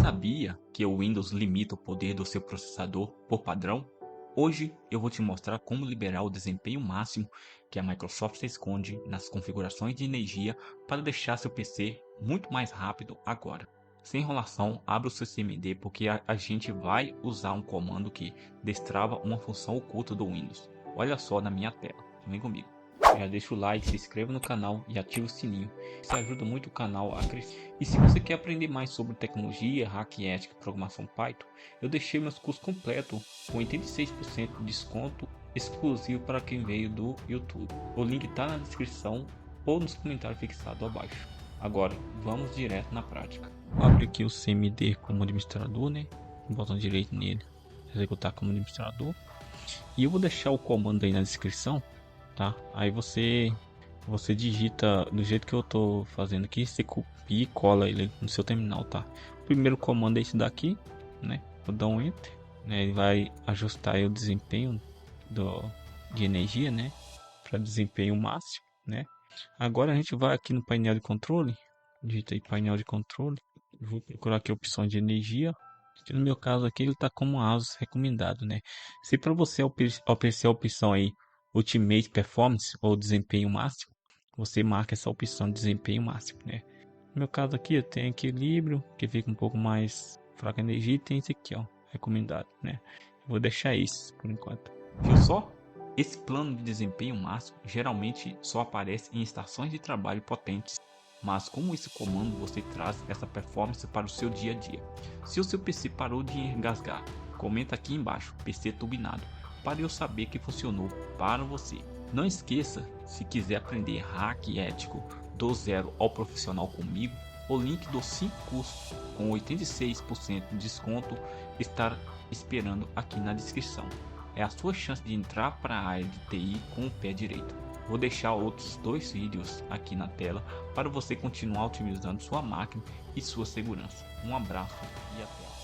sabia que o Windows limita o poder do seu processador por padrão? Hoje eu vou te mostrar como liberar o desempenho máximo que a Microsoft esconde nas configurações de energia para deixar seu PC muito mais rápido agora. Sem enrolação, abra o seu CMD porque a gente vai usar um comando que destrava uma função oculta do Windows. Olha só na minha tela, vem comigo. Já deixa o like, se inscreva no canal e ative o sininho. Isso ajuda muito o canal a crescer. E se você quer aprender mais sobre tecnologia, hack ética e programação Python, eu deixei meus cursos completos com 86% de desconto exclusivo para quem veio do YouTube. O link está na descrição ou nos comentários fixados abaixo. Agora vamos direto na prática. Abre aqui o CMD como administrador, né? Botão direito nele, executar como administrador. E eu vou deixar o comando aí na descrição. Tá? Aí você digita do jeito que eu tô fazendo aqui, você copia e cola ele no seu terminal, tá? O primeiro comando é esse daqui, né? Vou dar um enter, né? Ele vai ajustar aí o desempenho de energia, né? Para desempenho máximo, né? Agora a gente vai aqui no painel de controle, digita aí painel de controle, vou procurar aqui a opção de energia. No meu caso aqui ele tá como ASUS recomendado, né? Se para você aparecer a opção aí Ultimate Performance ou desempenho máximo, você marca essa opção de desempenho máximo, né? No meu caso aqui eu tenho equilíbrio, que fica um pouco mais fraca a energia, e tem esse aqui, ó, recomendado, né? Vou deixar esse por enquanto. Viu só? Esse plano de desempenho máximo geralmente só aparece em estações de trabalho potentes, mas com esse comando você traz essa performance para o seu dia a dia. Se o seu PC parou de engasgar, comenta aqui embaixo, PC turbinado, para eu saber que funcionou para você. Não esqueça, se quiser aprender hack ético do zero ao profissional comigo, o link dos 5 cursos com 86% de desconto está esperando aqui na descrição. É a sua chance de entrar para a área de TI com o pé direito. Vou deixar outros 2 vídeos aqui na tela para você continuar otimizando sua máquina e sua segurança. Um abraço e até!